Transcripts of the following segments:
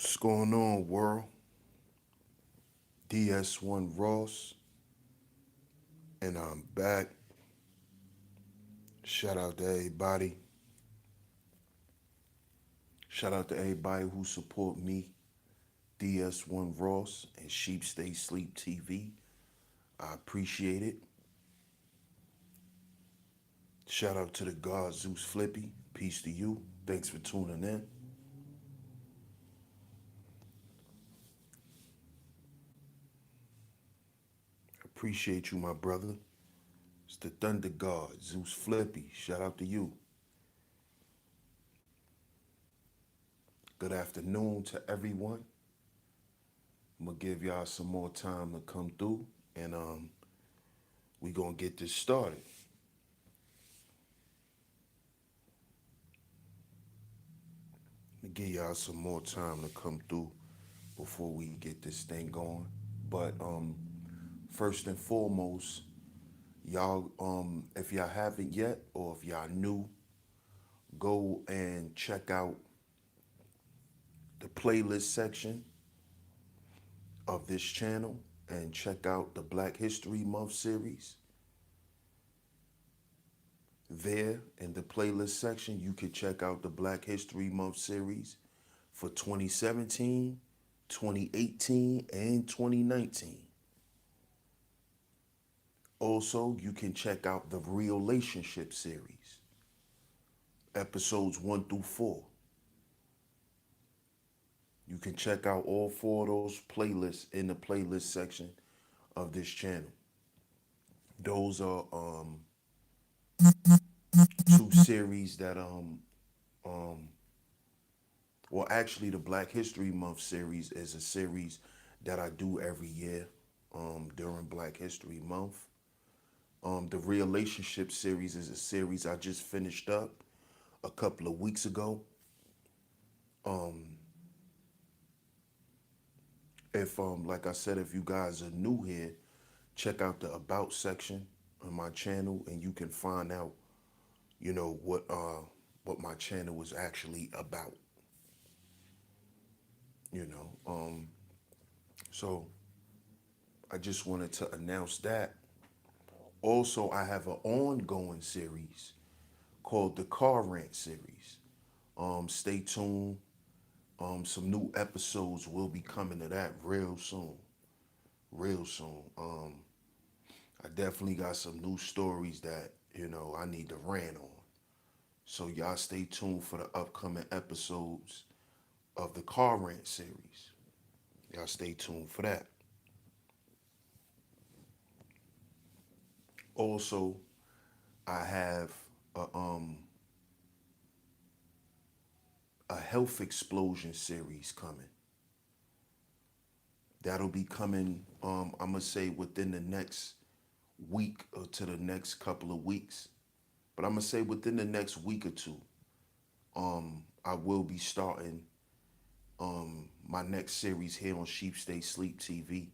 What's going on, world? DS1 Ross, and I'm back. Shout out to everybody. Shout out to everybody who support me, DS1 Ross, and Sheep Stay Sleep TV. I appreciate it. Shout out to the God Zeus Flippy. Peace to you. Thanks for tuning in. Appreciate you, my brother. It's the Thunder God, Zeus Flippy. Shout out to you. Good afternoon to everyone. I'm gonna give y'all some more time to come through, and we gonna get this started. Give y'all some more time to come through before we get this thing going. But first and foremost, y'all, if y'all haven't yet, or if y'all new, go and check out the playlist section of this channel and check out the Black History Month series. There in the playlist section, you can check out the Black History Month series for 2017, 2018, and 2019. Also, you can check out the Relationship series, episodes 1 through 4. You can check out all four of those playlists in the playlist section of this channel. Those are two series that um well, actually the Black History Month series is a series that I do every year during Black History Month. The Relationship series is a series I just finished up a couple of weeks ago. Um, if like I said, if you guys are new here, check out the About section on my channel, and you can find out, what my channel is actually about. You know, so I just wanted to announce that. Also, I have an ongoing series called the Car Rant series. Stay tuned. Some new episodes will be coming to that real soon. Real soon. I definitely got some new stories that, I need to rant on. So y'all stay tuned for the upcoming episodes of the Car Rant series. Y'all stay tuned for that. Also, I have a, um, a health explosion series coming. That'll be coming, I'm going to say within the next week or to the next couple of weeks. But I'm going to say within the next week or two, I will be starting my next series here on Sheep Stay Sleep TV.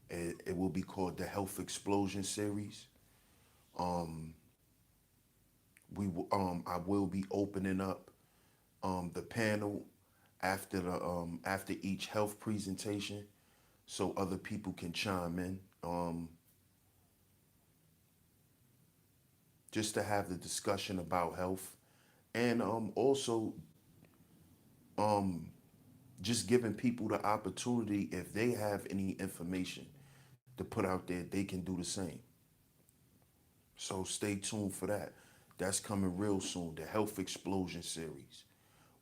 It will be called the Health Explosion series. Um, I will be opening up the panel after each health presentation, so other people can chime in, just to have the discussion about health, and also um, just giving people the opportunity, if they have any information to put out there, they can do the same. So stay tuned for that. That's coming real soon, the Health Explosion series.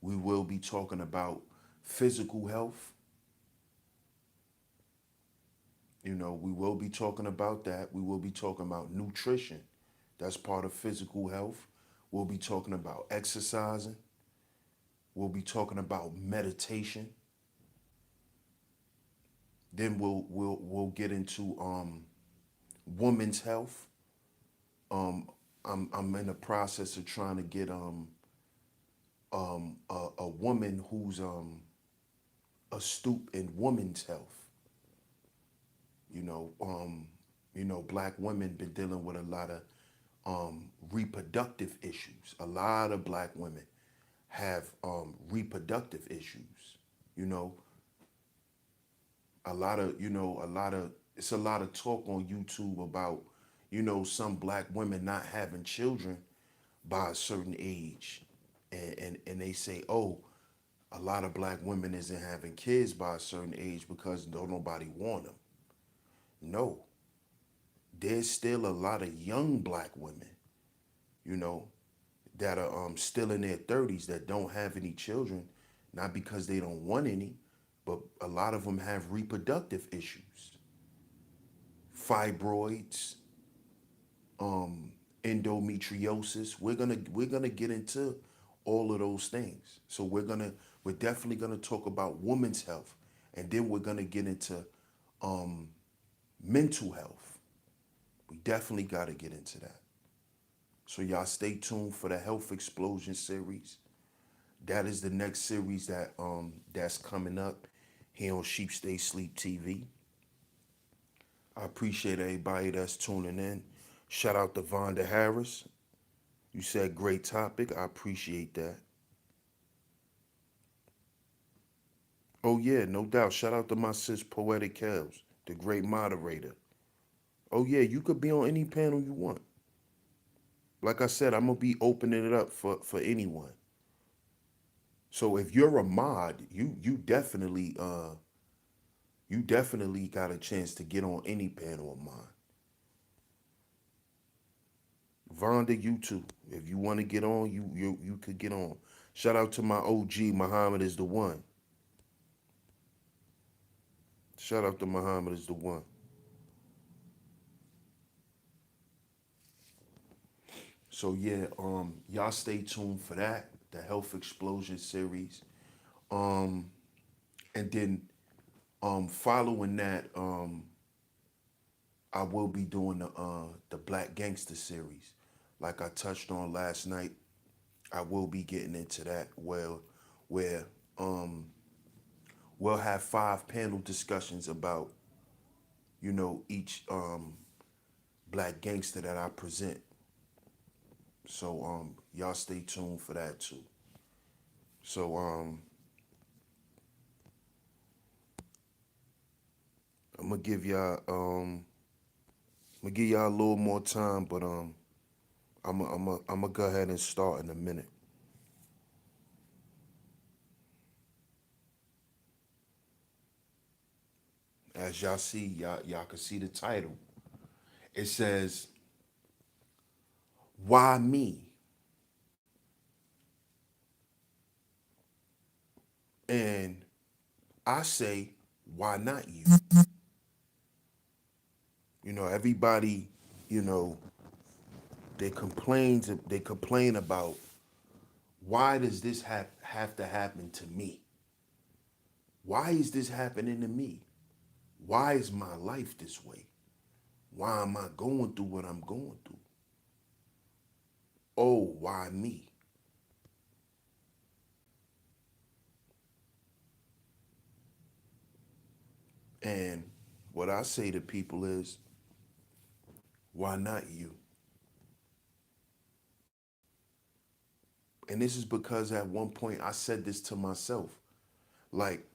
We will be talking about physical health. We will be talking about that. We will be talking about nutrition. That's part of physical health. We'll be talking about exercising. We'll be talking about meditation. Then we'll get into women's health. I'm in the process of trying to get a woman who's astute in women's health. You know, um, black women been dealing with a lot of reproductive issues. A lot of black women have reproductive issues. You know, it's a lot of talk on YouTube about, some black women not having children by a certain age. And they say, oh, a lot of black women isn't having kids by a certain age because don't nobody want them. No, there's still a lot of young black women, you know, that are still in their 30s that don't have any children, not because they don't want any, but a lot of them have reproductive issues, fibroids, um, endometriosis. We're gonna get into all of those things. So we're definitely gonna talk about women's health, and then we're gonna get into um, mental health. We definitely got to get into that. So y'all stay tuned for the Health Explosion series. That is the next series that's coming up here on Sheep Stay Sleep TV. I appreciate everybody that's tuning in. Shout out to Vonda Harris. You said great topic. I appreciate that. Oh yeah, no doubt. Shout out to my sis Poetic Kells, the great moderator. Oh yeah, you could be on any panel you want. Like I said, I'm gonna be opening it up for anyone. So if you're a mod, you definitely got a chance to get on any panel of mine. Vonda, you too. If you want to get on, you could get on. Shout out to my OG, Muhammad is the one. Shout out to Muhammad is the one. So yeah, y'all stay tuned for that, the Health Explosion series. Um, and then following that, I will be doing the Black Gangster series. Like I touched on last night, I will be getting into that where um we'll have 5 panel discussions about, each black gangster that I present. So y'all stay tuned for that too. So I'm gonna give y'all a little more time, but I'm gonna go ahead and start in a minute. As y'all see, y'all can see the title. It says, "Why me?" And I say, "Why not you?" Everybody, you know, they complain about, why does this have to happen to me? Why is this happening to me? Why is my life this way? Why am I going through what I'm going through? Oh, why me? And what I say to people is, why not you? And this is because at one point I said this to myself. Like,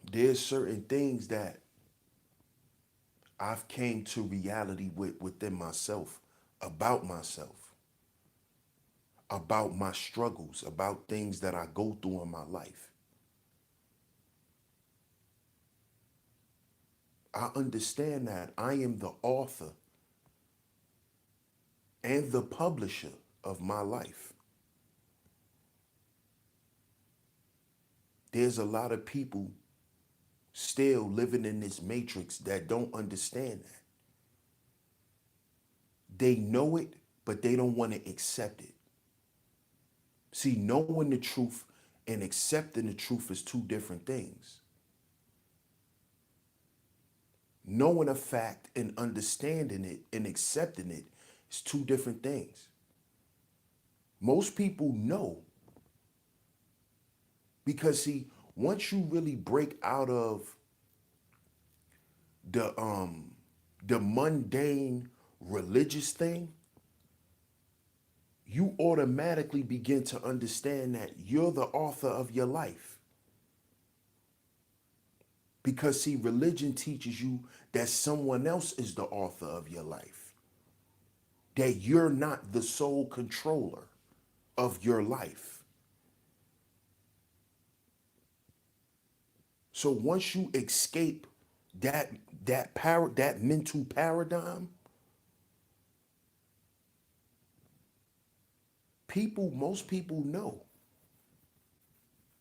there's certain things that I've came to reality within myself, about my struggles, about things that I go through in my life. I understand that I am the author and the publisher of my life. There's a lot of people still living in this matrix that don't understand that. They know it, but they don't want to accept it. See, knowing the truth and accepting the truth is two different things. Knowing a fact and understanding it and accepting it is two different things. Most people know because, see, once you really break out of the um the mundane religious thing, you automatically begin to understand that you're the author of your life. Because, see, religion teaches you that someone else is the author of your life, that you're not the sole controller of your life. So once you escape that that mental paradigm, most people know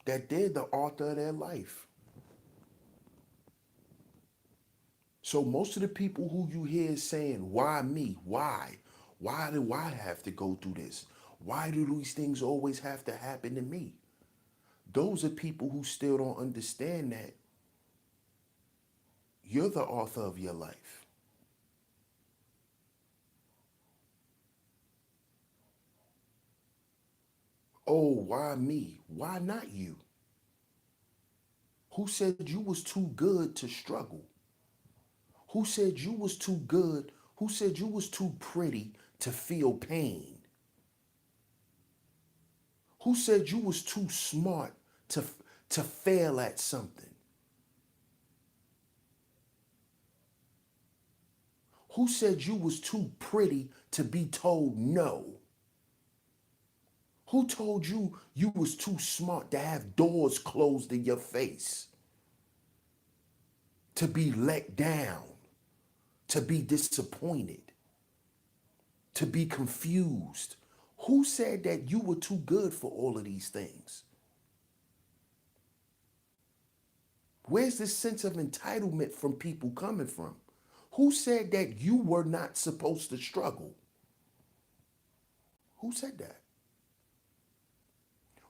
that they're the author of their life. So most of the people who you hear saying, why me? Why? Why do I have to go through this? Why do these things always have to happen to me? Those are people who still don't understand that you're the author of your life. Oh, why me? Why not you? Who said you was too good to struggle? Who said you was too good? Who said you was too pretty to feel pain? Who said you was too smart to fail at something? Who said you was too pretty to be told no? Who told you you was too smart to have doors closed in your face? To be let down, to be disappointed, to be confused? Who said that you were too good for all of these things? Where's this sense of entitlement from people coming from? Who said that you were not supposed to struggle? Who said that?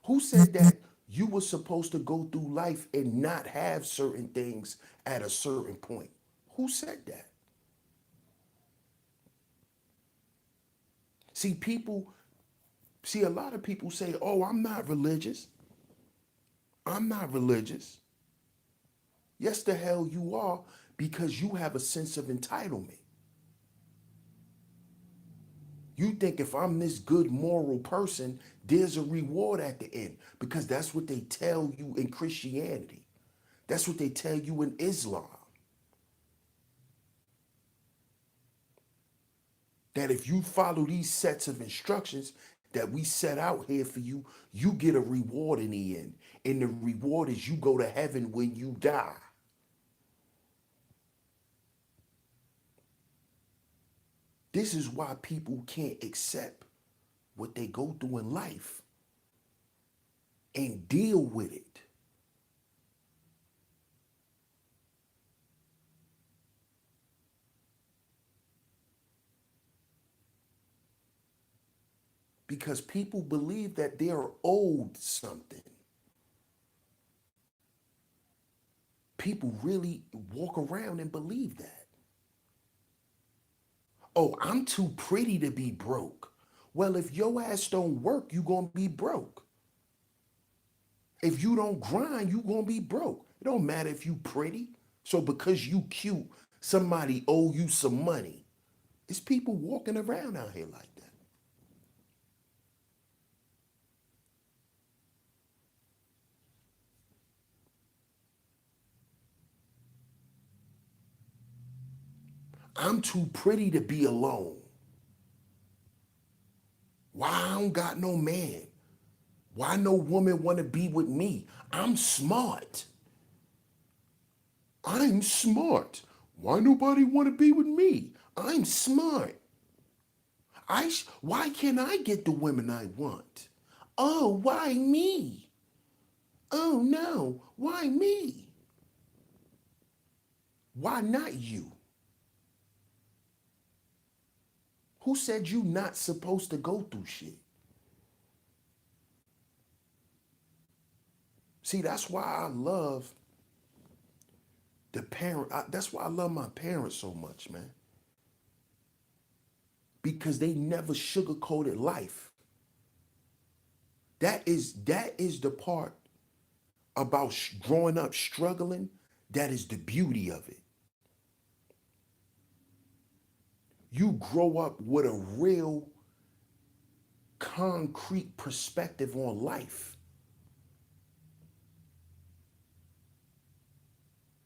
Who said that you were supposed to go through life and not have certain things at a certain point? Who said that? See, a lot of people say, oh, I'm not religious. I'm not religious. Yes, the hell you are, because you have a sense of entitlement. You think if I'm this good moral person, there's a reward at the end, because that's what they tell you in Christianity. That's what they tell you in Islam. That if you follow these sets of instructions that we set out here for you, you get a reward in the end. And the reward is you go to heaven when you die. This is why people can't accept what they go through in life and deal with it. Because people believe that they're owed something. People really walk around and believe that. Oh, I'm too pretty to be broke. Well, if your ass don't work, you gonna be broke. If you don't grind, you gonna be broke. It don't matter if you pretty. So because you cute, somebody owe you some money. It's people walking around out here like that. I'm too pretty to be alone. Why I don't got no man? Why no woman want to be with me? I'm smart. I'm smart. Why nobody want to be with me? I'm smart. Why can't I get the women I want? Oh, why me? Oh no, why me? Why not you? Who said you not supposed to go through shit? See, that's why I love that's why I love my parents so much, man. Because they never sugarcoated life. That is the part about growing up struggling. That is the beauty of it. You grow up with a real concrete perspective on life.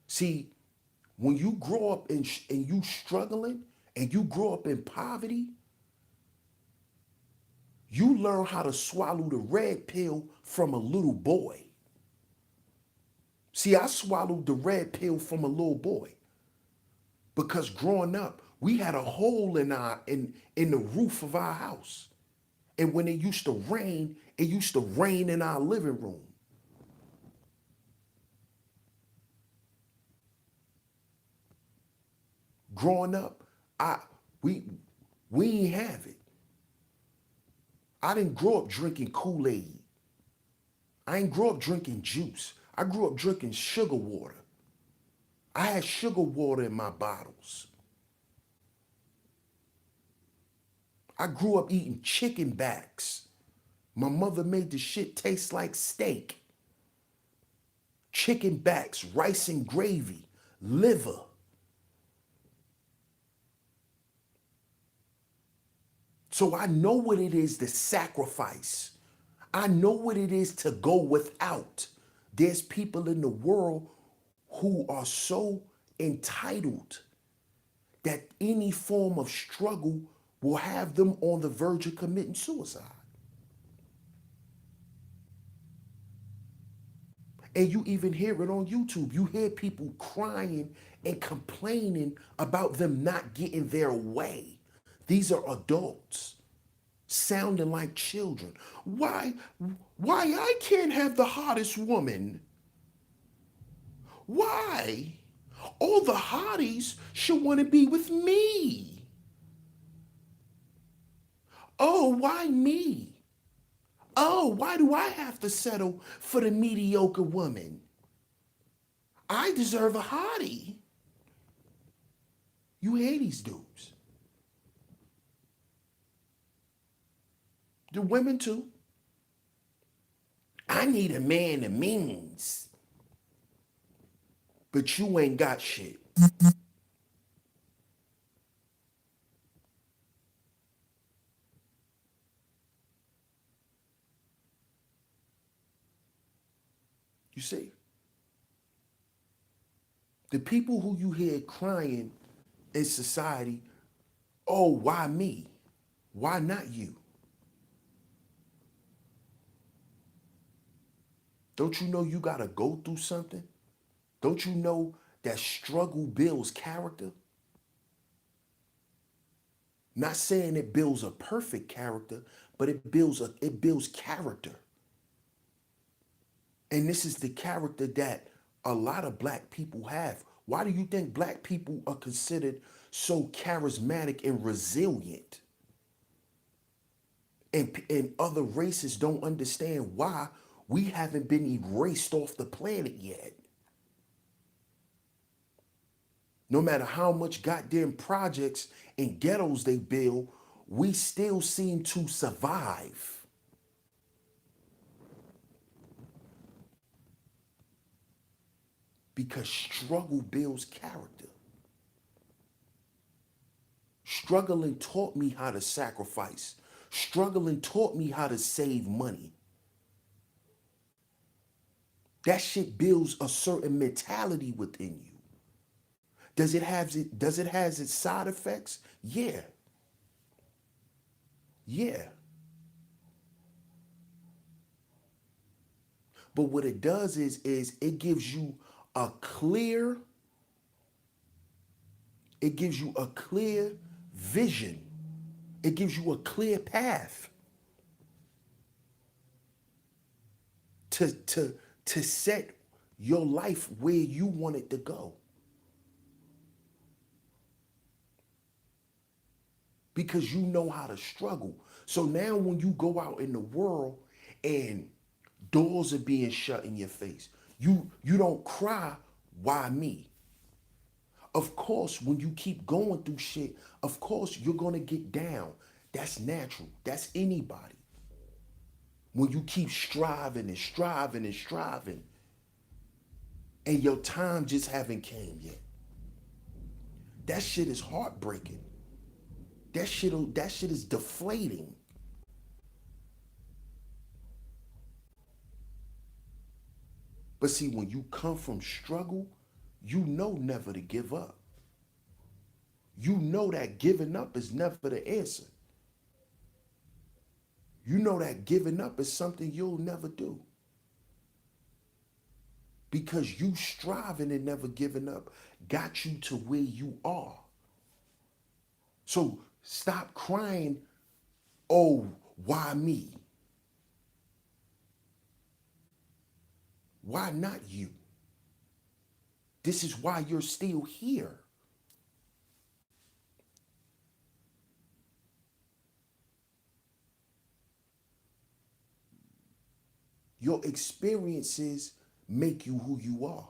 See, when you grow up and you struggling and you grow up in poverty, you learn how to swallow the red pill from a little boy. See, I swallowed the red pill from a little boy because growing up, we had a hole in the roof of our house. And when it used to rain in our living room. Growing up, I we we ain't have it. I didn't grow up drinking Kool-Aid. I ain't grow up drinking juice. I grew up drinking sugar water. I had sugar water in my bottles. I grew up eating chicken backs. My mother made the shit taste like steak. Chicken backs, rice and gravy, liver. So I know what it is to sacrifice. I know what it is to go without. There's people in the world who are so entitled that any form of struggle will have them on the verge of committing suicide. And you even hear it on YouTube. You hear people crying and complaining about them not getting their way. These are adults sounding like children. Why I can't have the hottest woman? Why? All the hotties should want to be with me. Oh, why me? Oh, why do I have to settle for the mediocre woman? I deserve a hottie. You hear these dudes. The women too. I need a man that means. But you ain't got shit. You see? The people who you hear crying in society, oh, why me? Why not you? Don't you know you gotta go through something? Don't you know that struggle builds character? Not saying it builds a perfect character, but it builds character. And this is the character that a lot of black people have. Why do you think black people are considered so charismatic and resilient? And other races don't understand why we haven't been erased off the planet yet. No matter how much goddamn projects and ghettos they build, we still seem to survive. Because struggle builds character. Struggling taught me how to sacrifice. Struggling taught me how to save money. That shit builds a certain mentality within you. Does it has its side effects? Yeah. Yeah. But what it does is it gives you a clear vision. It gives you a clear path to set your life where you want it to go. Because you know how to struggle. So now when you go out in the world and doors are being shut in your face, you don't cry, why me? Of course, when you keep going through shit, of course you're gonna get down. That's natural. That's anybody. When you keep striving and striving and striving, and your time just haven't came yet. That shit is heartbreaking. That shit is deflating. But see, when you come from struggle, you know never to give up. You know that giving up is never the answer. You know that giving up is something you'll never do. Because you striving and never giving up got you to where you are. So stop crying, oh, why me? Why not you? This is why you're still here. Your experiences make you who you are.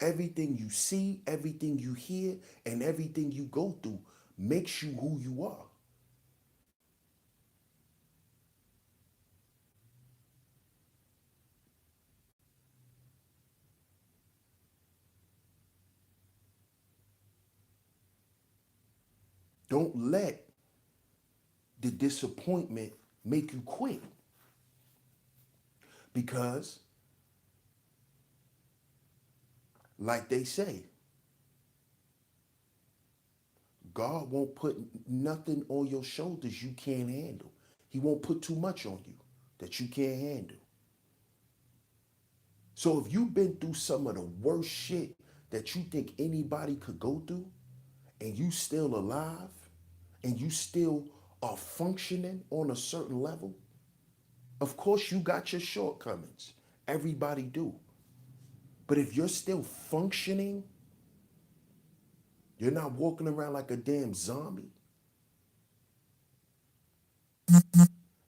Everything you see, everything you hear, and everything you go through makes you who you are. Don't let the disappointment make you quit. Because, like they say, God won't put nothing on your shoulders you can't handle. He won't put too much on you that you can't handle. So if you've been through some of the worst shit that you think anybody could go through, and you still alive, and you still are functioning on a certain level, of course you got your shortcomings. Everybody do. But if you're still functioning, you're not walking around like a damn zombie.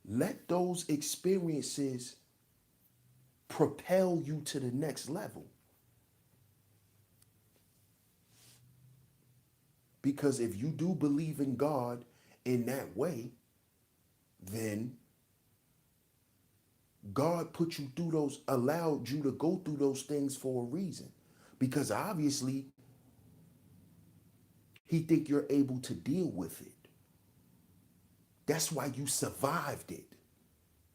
Let those experiences propel you to the next level. Because if you do believe in God in that way, then God put you through those, allowed you to go through those things for a reason. Because obviously, he think you're able to deal with it. That's why you survived it.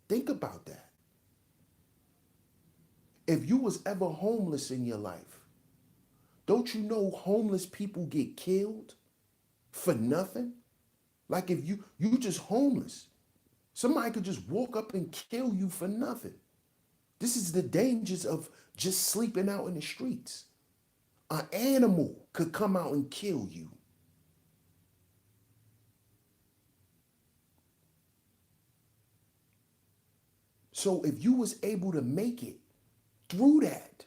Think about that. If you was ever homeless in your life, don't you know homeless people get killed for nothing? Like if you just homeless, somebody could just walk up and kill you for nothing. This is the dangers of just sleeping out in the streets. An animal could come out and kill you. So if you was able to make it through that,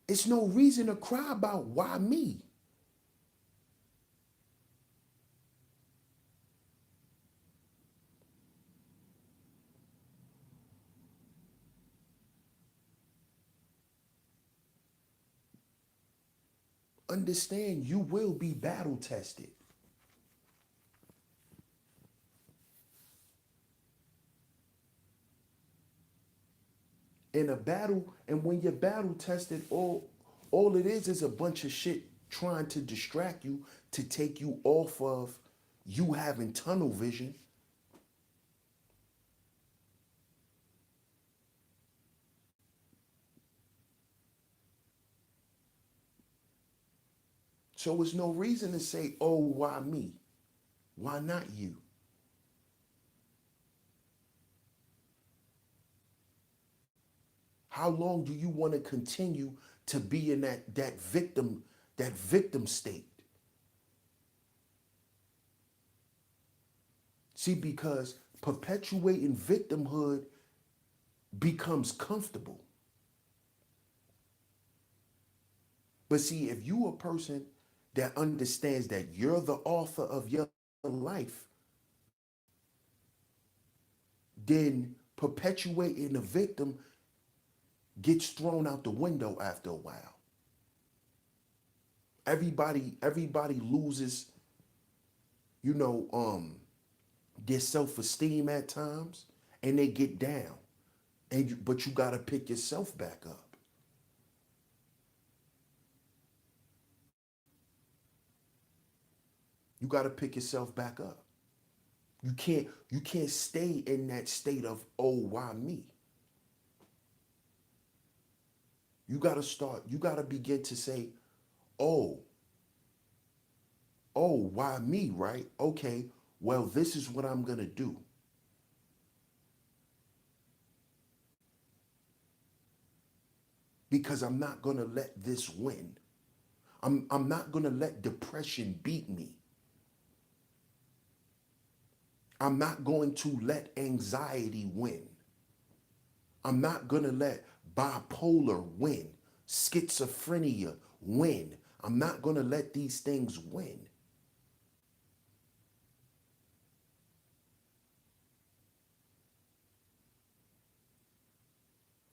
it's no reason to cry about why me. Understand you will be battle tested. In a battle, and when you're battle tested, all it is a bunch of shit trying to distract you to take you off of you having tunnel vision. So it's no reason to say, oh, why me? Why not you? How long do you want to continue to be in that victim state? See, because perpetuating victimhood becomes comfortable. But see, if you a person that understands that you're the author of your life, then perpetuating the victim gets thrown out the window after a while. Everybody loses, you know, their self-esteem at times, and they get down. But you gotta pick yourself back up. You gotta pick yourself back up. You can't stay in that state of, oh, why me? You gotta begin to say, oh, oh, why me, right? Okay, well, this is what I'm gonna do. Because I'm not gonna let this win. I'm not gonna let depression beat me. I'm not going to let anxiety win. I'm not gonna let bipolar win, schizophrenia win. I'm not gonna let these things win.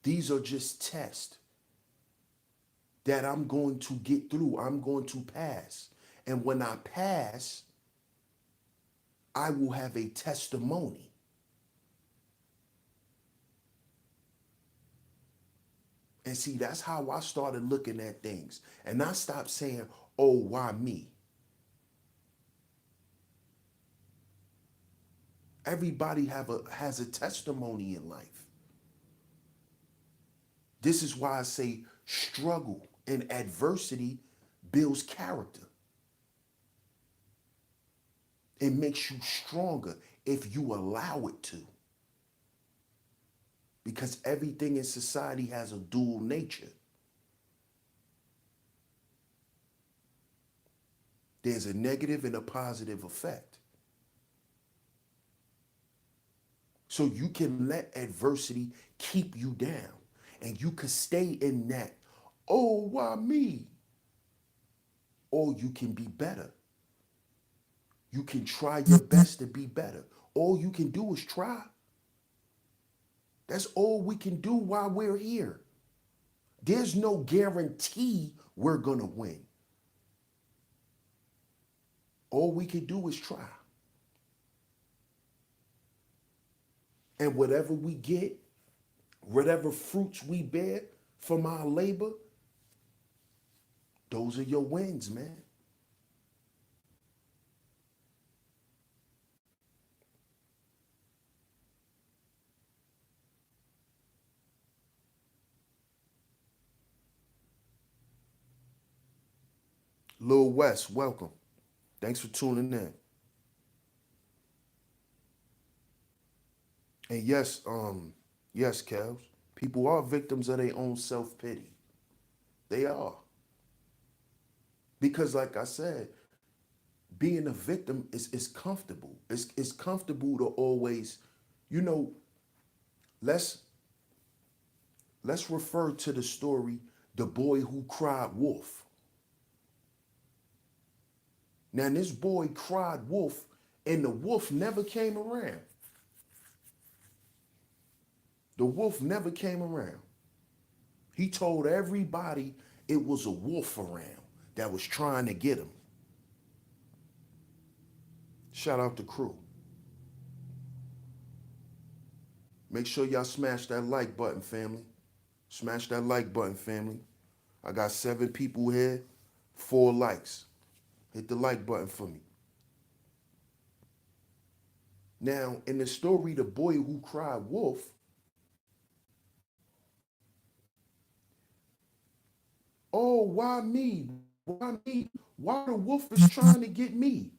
These are just tests that I'm going to get through. I'm going to pass. And when I pass, I will have a testimony. And see, that's how I started looking at things. And I stopped saying, oh, why me? Everybody has a testimony in life. This is why I say struggle and adversity builds character. It makes you stronger if you allow it to. Because everything in society has a dual nature. There's a negative and a positive effect. So you can let adversity keep you down. And you can stay in that, oh, why me? Or you can be better. You can try your best to be better. All you can do is try. That's all we can do while we're here. There's no guarantee we're going to win. All we can do is try. And whatever we get, whatever fruits we bear from our labor, those are your wins, man. Lil West, welcome. Thanks for tuning in. And yes, yes, Kels, people are victims of their own self-pity. They are. Because like I said, being a victim is comfortable. It's comfortable to always, you know, let's let's refer to the story, The Boy Who Cried Wolf. Now this boy cried wolf, and the wolf never came around. The wolf never came around. He told everybody it was a wolf around that was trying to get him. Shout out to crew. Make sure y'all smash that like button, family. Smash that like button, family. I got 7 people here, 4 likes. Hit the like button for me. Now, in the story, The Boy Who Cried Wolf, oh, why me? Why me? Why the wolf is trying to get me?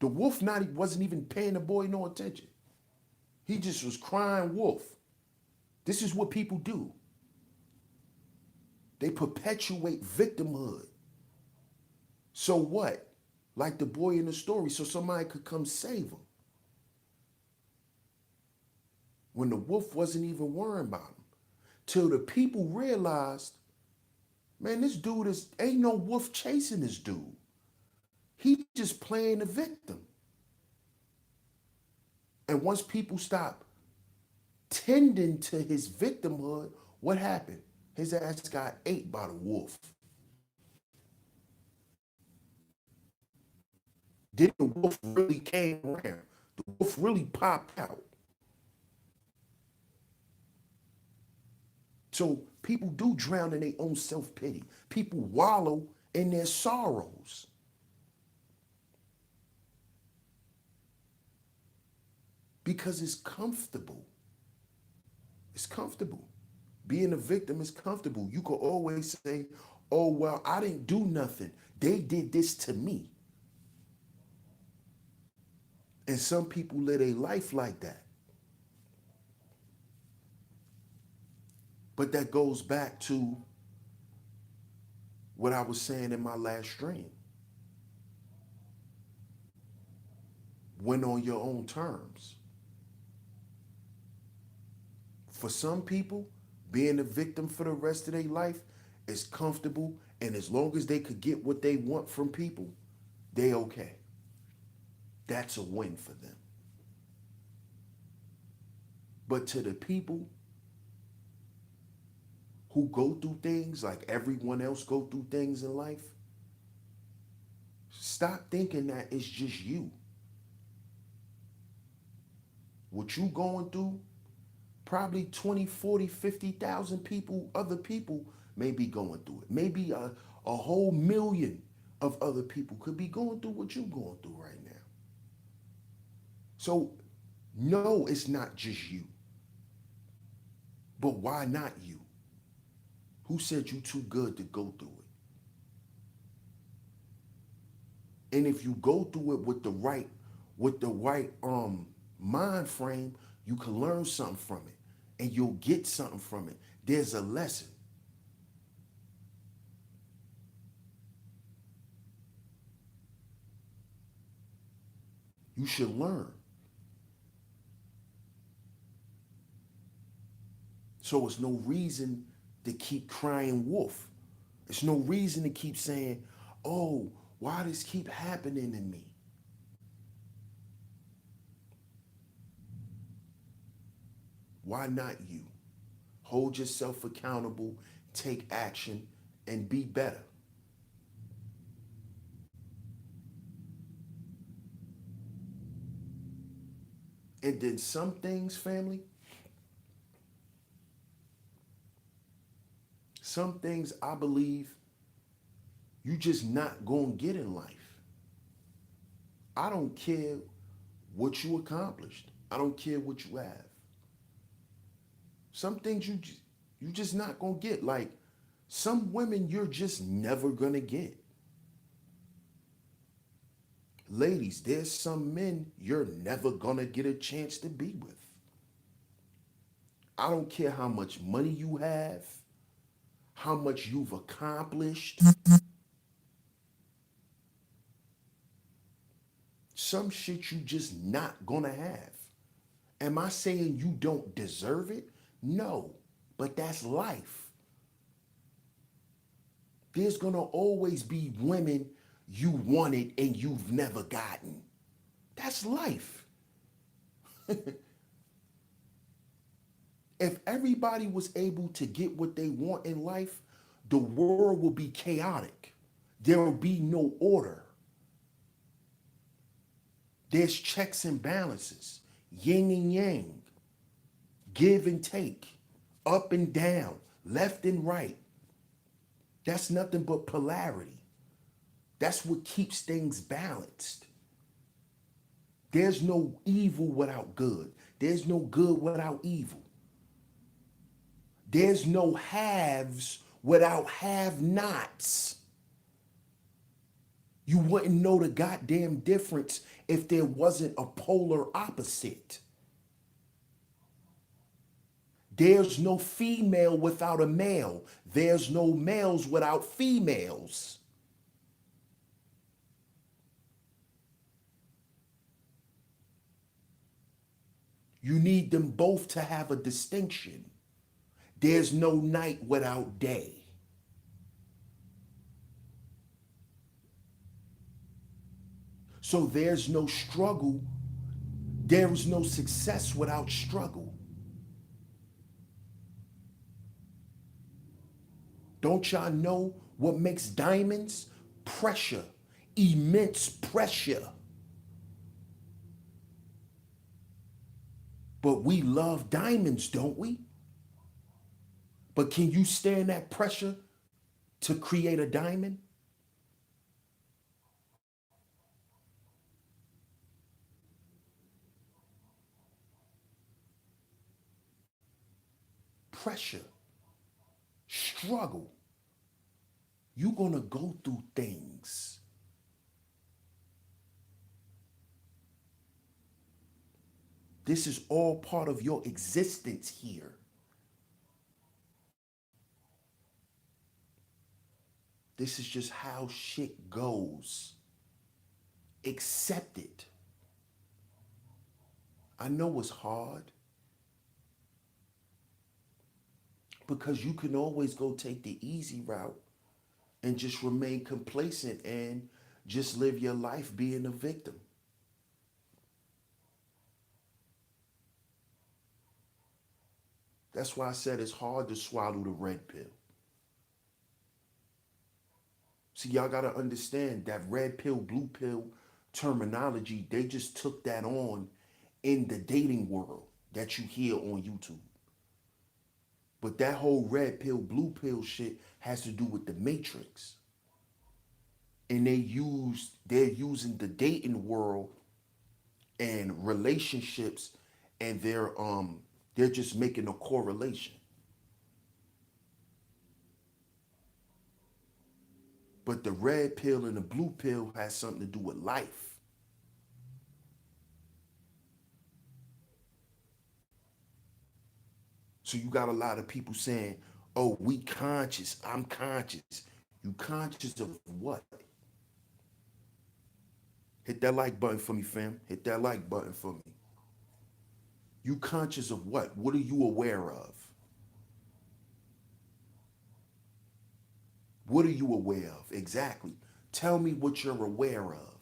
The wolf wasn't even paying the boy no attention. He just was crying wolf. This is what people do. They perpetuate victimhood. So what? Like the boy in the story, so somebody could come save him. When the wolf wasn't even worrying about him. Till the people realized, man, this dude ain't no wolf chasing this dude. He just playing the victim. And once people stop tending to his victimhood, what happened? His ass got ate by the wolf. Then the wolf really came around. The wolf really popped out. So people do drown in their own self-pity. People wallow in their sorrows. because it's comfortable. It's comfortable. Being a victim is comfortable. You could always say, oh, well, I didn't do nothing. They did this to me. And some people live a life like that. But that goes back to what I was saying in my last stream. Win on your own terms. For some people, being a victim for the rest of their life is comfortable, and as long as they could get what they want from people, they okay. That's a win for them. But to the people who go through things like everyone else go through things in life, stop thinking that it's just you. What you going through, probably 20, 40, 50,000 people, other people may be going through it. Maybe a whole million of other people could be going through what you're going through right now. So, no, it's not just you. But why not you? Who said you too good to go through it? And if you go through it with the right mind frame, you can learn something from it, and you'll get something from it. There's a lesson. You should learn. So it's no reason to keep crying wolf. It's no reason to keep saying, oh, why does this keep happening to me? Why not you? Hold yourself accountable, take action, and be better. And then some things, family, some things I believe you just not gonna get in life. I don't care what you accomplished. I don't care what you have. Some things you just not gonna get. Like some women you're just never gonna get. Ladies, there's some men you're never gonna get a chance to be with. I don't care how much money you have, how much you've accomplished. Some shit you just not gonna have. Am I saying you don't deserve it? No, but that's life. There's gonna always be women you wanted and you've never gotten. That's life. If everybody was able to get what they want in life, the world will be chaotic. There will be no order. There's checks and balances, yin and yang, give and take, up and down, left and right. That's nothing but polarity. That's what keeps things balanced. There's no evil without good. There's no good without evil. There's no haves without have-nots. You wouldn't know the goddamn difference if there wasn't a polar opposite. There's no female without a male. There's no males without females. You need them both to have a distinction. There's no night without day. So there's no struggle. There is no success without struggle. Don't y'all know what makes diamonds? Pressure, immense pressure. But we love diamonds, don't we? But can you stand that pressure to create a diamond? pressure, struggle. You're going to go through things. This is all part of your existence here. This is just how shit goes. Accept it. I know it's hard because you can always go take the easy route and just remain complacent and just live your life being a victim. That's why I said it's hard to swallow the red pill. See, y'all got to understand that red pill, blue pill terminology, they just took that on in the dating world that you hear on YouTube. But that whole red pill, blue pill shit has to do with the matrix. And they're using the dating world and relationships, and they're just making a correlation. But the red pill and the blue pill has something to do with life. So you got a lot of people saying, oh, we conscious, I'm conscious. You conscious of what? Hit that like button for me, fam. Hit that like button for me. You conscious of what? What are you aware of? What are you aware of? Exactly. Tell me what you're aware of.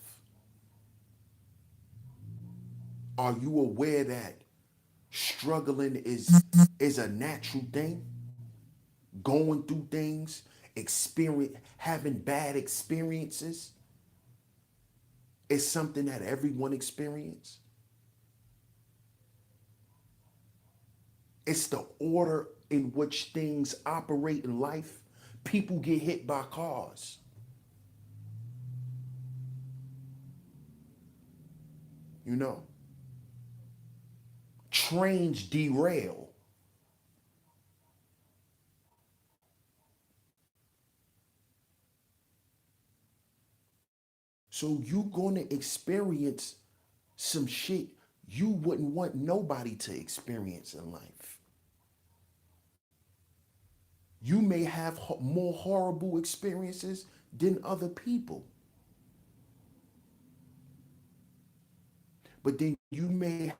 Are you aware that struggling is a natural thing? Going through things, experience having bad experiences is something that everyone experiences. It's the order in which things operate in life. People get hit by cars. You know, trains derail. So you're going to experience some shit you wouldn't want nobody to experience in life. You may have more horrible experiences than other people. But then you may.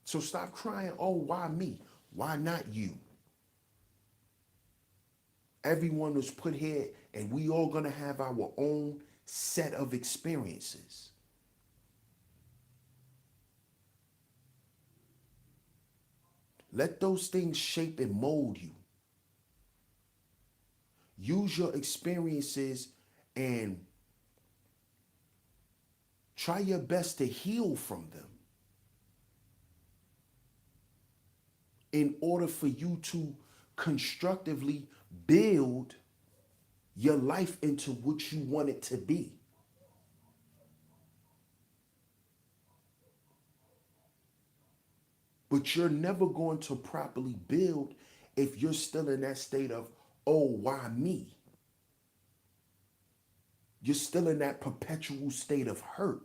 So stop crying, oh, why me? Why not you? Everyone was put here and we all gonna have our own set of experiences. Let those things shape and mold you. Use your experiences and try your best to heal from them in order for you to constructively build your life into what you want it to be. But you're never going to properly build if you're still in that state of, oh, why me? You're still in that perpetual state of hurt.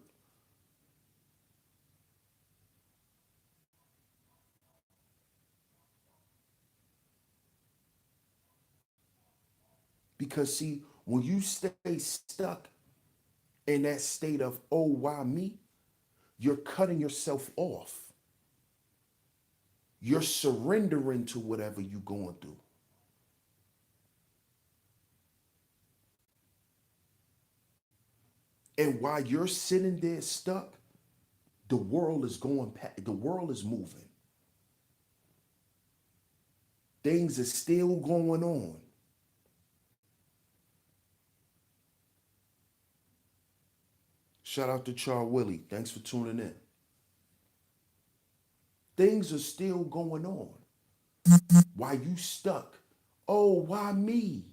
Because, see, when you stay stuck in that state of, oh, why me? You're cutting yourself off. You're surrendering to whatever you're going through. And while you're sitting there stuck, the world is the world is moving. Things are still going on. Shout out to Char Willie. Thanks for tuning in. Things are still going on. Why you stuck? Oh, why me?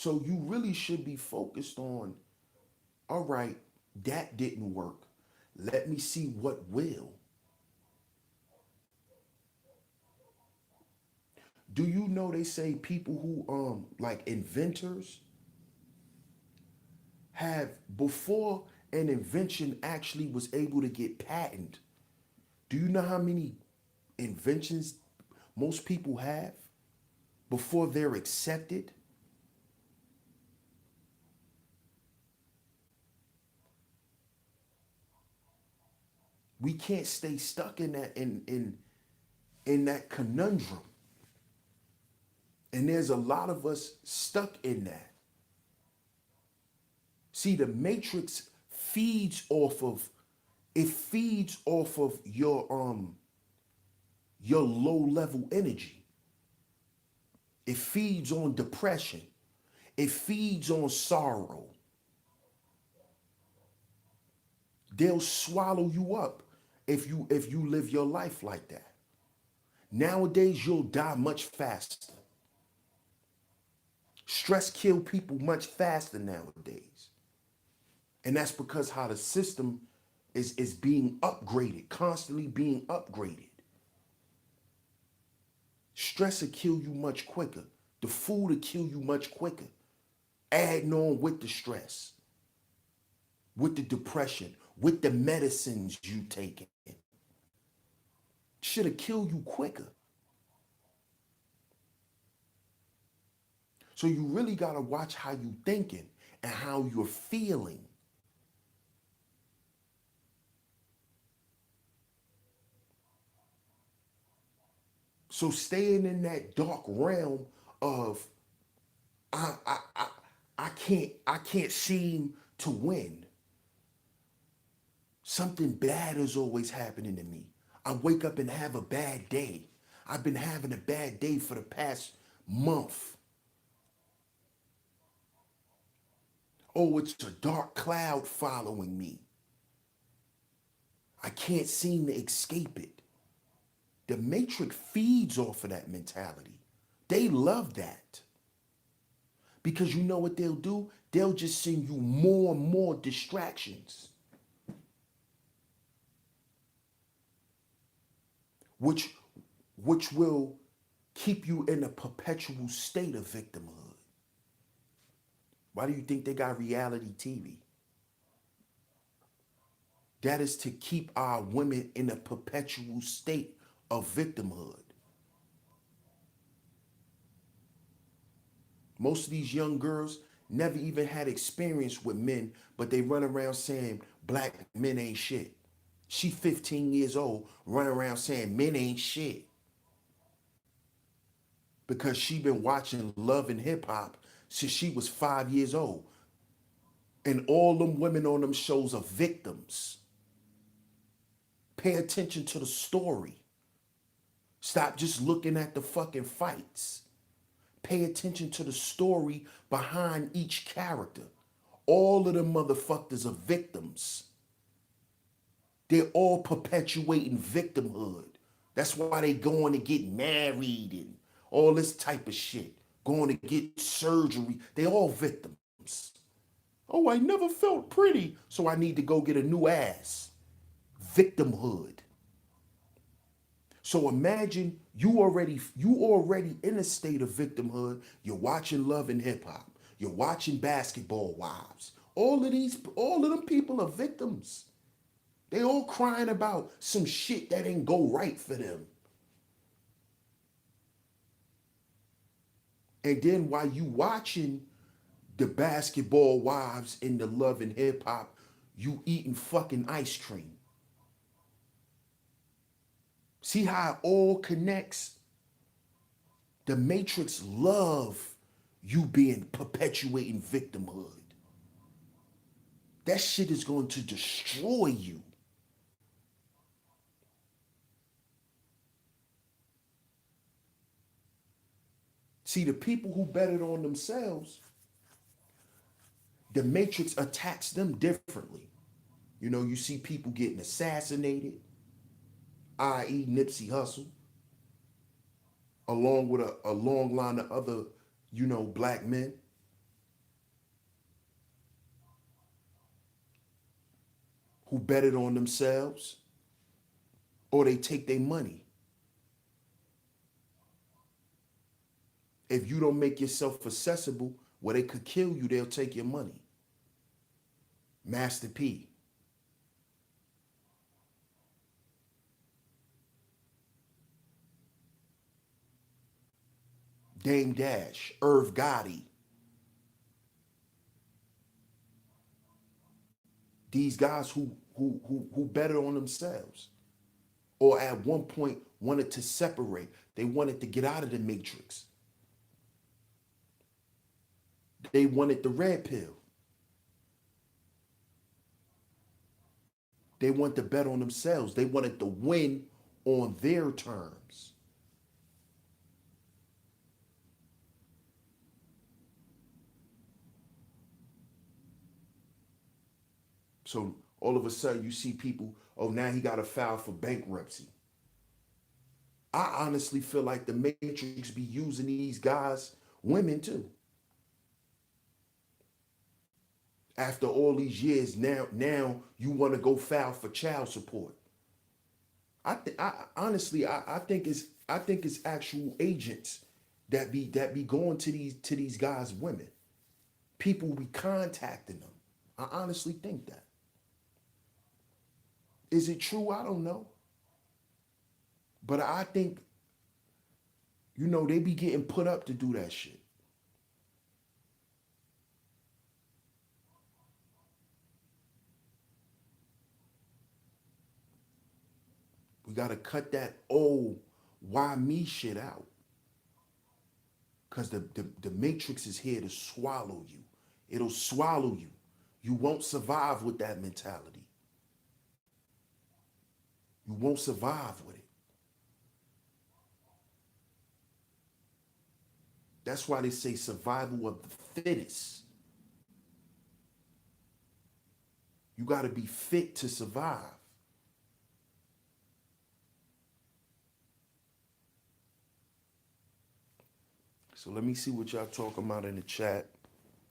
So you really should be focused on, all right, that didn't work. Let me see what will. Do you know they say people who like inventors have, before an invention actually was able to get patented, do you know how many inventions most people have before they're accepted? We can't stay stuck in that in that conundrum. And there's a lot of us stuck in that. See, the matrix feeds off of your low level energy. It feeds on depression. It feeds on sorrow. They'll swallow you up if you live your life like that. Nowadays you'll die much faster. Stress kill people much faster nowadays. And that's because how the system is being upgraded, constantly being upgraded. Stress will kill you much quicker. The food will kill you much quicker. Adding on with the stress, with the depression, with the medicines you taking. Should have killed you quicker. So you really got to watch how you thinking and how you're feeling. So staying in that dark realm of I I I, I can't seem to win. Something bad is always happening to me. I wake up and have a bad day. I've been having a bad day for the past month. Oh, it's a dark cloud following me. I can't seem to escape it. The Matrix feeds off of that mentality. They love that. Because you know what they'll do? They'll just send you more and more distractions, which which will keep you in a perpetual state of victimhood. Why do you think they got reality TV? That is to keep our women in a perpetual state of victimhood. Most of these young girls never even had experience with men, but they run around saying black men ain't shit. She 15 years old, running around saying men ain't shit because she been watching Love and Hip Hop since she was 5 years old. And all them women on them shows are victims. Pay attention to the story. Stop just looking at the fucking fights. Pay attention to the story behind each character. All of them motherfuckers are victims. They're all perpetuating victimhood. That's why they going to get married and all this type of shit. Going to get surgery. They all victims. Oh, I never felt pretty, so I need to go get a new ass. Victimhood. So imagine you already in a state of victimhood. You're watching Love and Hip Hop. You're watching Basketball Wives. All of them people are victims. They all crying about some shit that ain't go right for them. And then while you watching the Basketball Wives in the Love and Hip Hop, you eating fucking ice cream. See how it all connects? The Matrix love you being perpetuating victimhood. That shit is going to destroy you. See, the people who bet it on themselves, the Matrix attacks them differently. You know, you see people getting assassinated, i.e. Nipsey Hussle, along with a long line of other, black men. who bet it on themselves or they take their money. If you don't make yourself accessible where they could kill you, they'll take your money. Master P. Dame Dash, Irv Gotti. These guys who betted on themselves or at one point wanted to separate. They wanted to get out of the matrix. They wanted the red pill. They wanted to bet on themselves. They wanted to win on their terms. So all of a sudden you see people, oh, now he got to file for bankruptcy. I honestly feel like the Matrix be using these guys, women too. After all these years, now you want to go file for child support. I think it's actual agents that be going to these guys, women. People be contacting them. I honestly think that. Is it true? I don't know. But I think, they be getting put up to do that shit. We got to cut that old why me shit out. Because the Matrix is here to swallow you. It'll swallow you. You won't survive with that mentality. You won't survive with it. That's why they say survival of the fittest. You got to be fit to survive. So let me see what y'all talking about in the chat.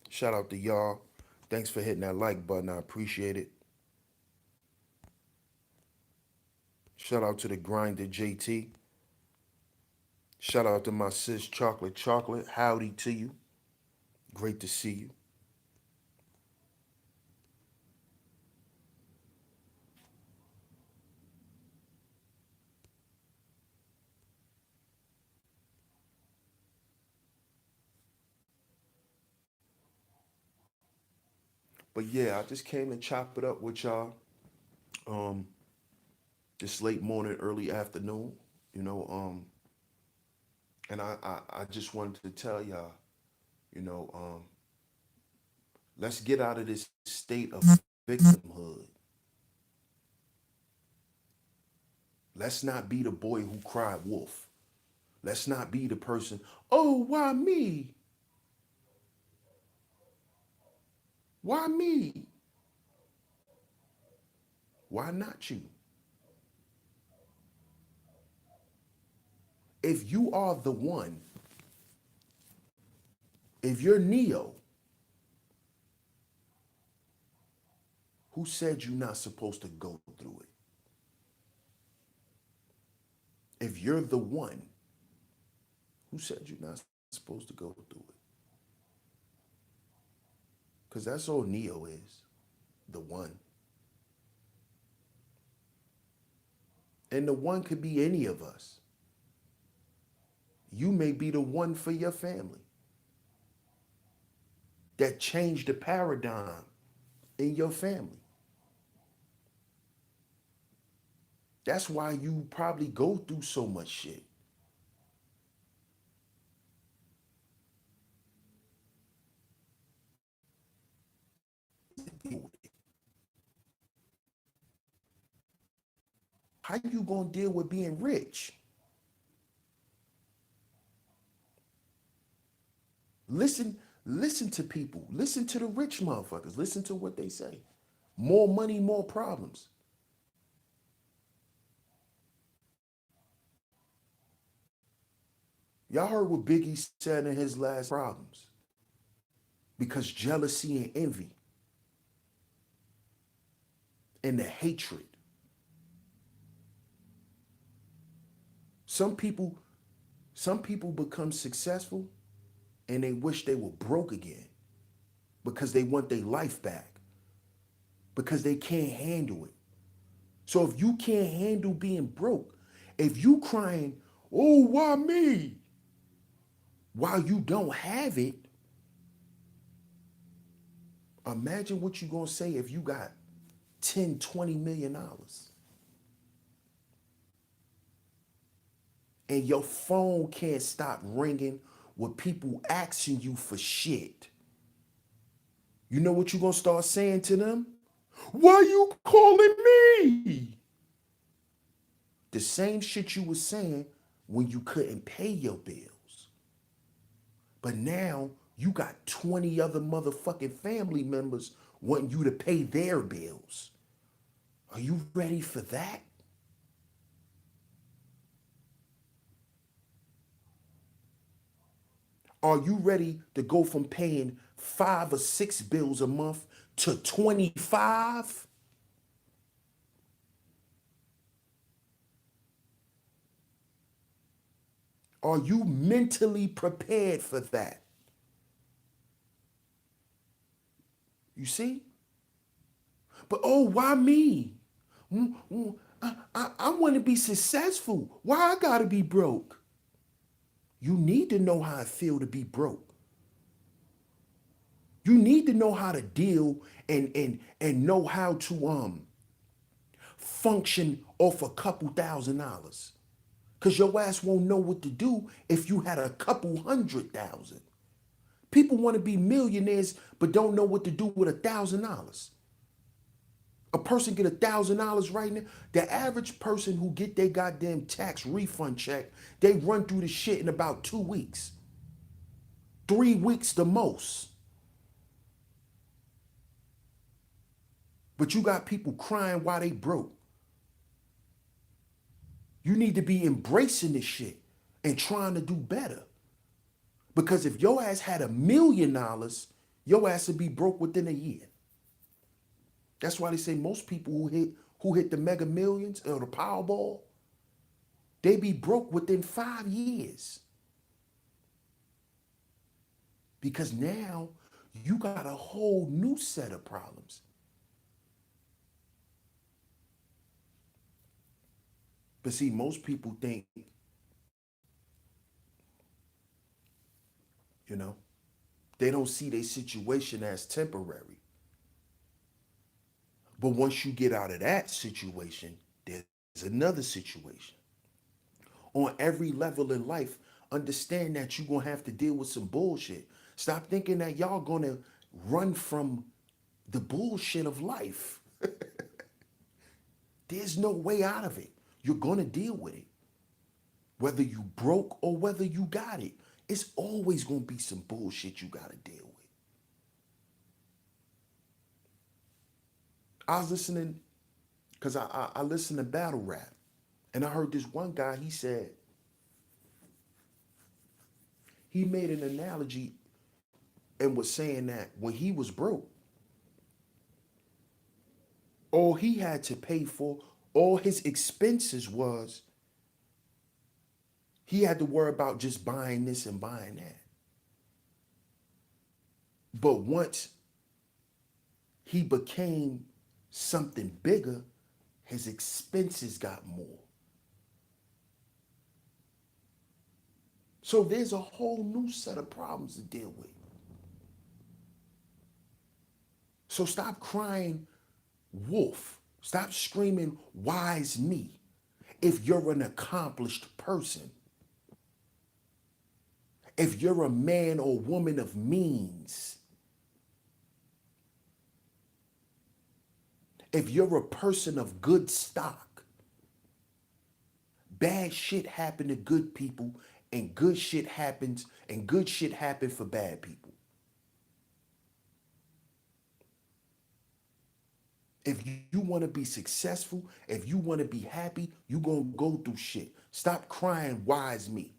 Shout out to y'all. Thanks for hitting that like button. I appreciate it. Shout out to the grinder JT. Shout out to my sis Chocolate Chocolate. Howdy to you. Great to see you. But yeah, I just came to chop it up with y'all. Um, this late morning, early afternoon, you know, and I just wanted to tell y'all, you know, let's get out of this state of victimhood. Let's not be the boy who cried wolf. Let's not be the person, oh, why me? Why me? Why not you? If you are the one, if you're Neo, who said you're not supposed to go through it? If you're the one, who said you're not supposed to go through it? Because that's all Neo is, the one. And the one could be any of us. You may be the one for your family that changed the paradigm in your family. That's why you probably go through so much shit. How you gonna deal with being rich? Listen to people. Listen to the rich motherfuckers. Listen to what they say. More money, more problems. Y'all heard what Biggie said in his last problems. Because jealousy and envy. and the hatred. Some people, some people become successful and they wish they were broke again because they want their life back, because they can't handle it. So if you can't handle being broke, if you crying, oh, why me? While you don't have it, imagine what you're going to say if you got 10, $20 million and your phone can't stop ringing with people asking you for shit. You know what you're going to start saying to them? Why you calling me? The same shit you was saying when you couldn't pay your bills. But now you got 20 other motherfucking family members wanting you to pay their bills. Are you ready for that? Are you ready to go from paying 5 or 6 bills a month to 25? Are you mentally prepared for that? You see? But oh, why me? I want to be successful. Why I gotta be broke? You need to know how it feel to be broke. You need to know how to deal and know how to function off a couple $1,000. Cause your ass won't know what to do if you had a couple 100,000. People want to be millionaires but don't know what to do with $1,000. A person get $1,000 right now. The average person who get their goddamn tax refund check, they run through the shit in about 2 weeks. 3 weeks the most. But you got people crying while they broke. You need to be embracing this shit and trying to do better. Because if your ass had $1,000,000, your ass would be broke within a year. That's why they say most people who hit the Mega Millions or the Powerball, they be broke within 5 years. Because now you got a whole new set of problems. But see, most people think, you know, they don't see their situation as temporary. But once you get out of that situation, there's another situation. On every level in life, understand that you're going to have to deal with some bullshit. Stop thinking that y'all going to run from the bullshit of life. There's no way out of it. You're going to deal with it. Whether you broke or whether you got it, it's always going to be some bullshit you got to deal with. I was listening, because I listen to battle rap. And I heard this one guy, he said, he made an analogy and was saying that when he was broke, all he had to pay for, all his expenses was, he had to worry about just buying this and buying that. But once he became something bigger, his expenses got more. So there's a whole new set of problems to deal with. So stop crying wolf. Stop screaming, why is me? If you're an accomplished person, if you're a man or woman of means, if you're a person of good stock, bad shit happen to good people and good shit happens for bad people. If you want to be successful, if you want to be happy, you're going to go through shit. Stop crying, why is me?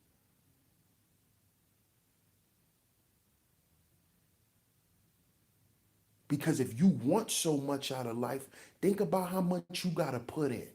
Because if you want so much out of life, think about how much you got to put in.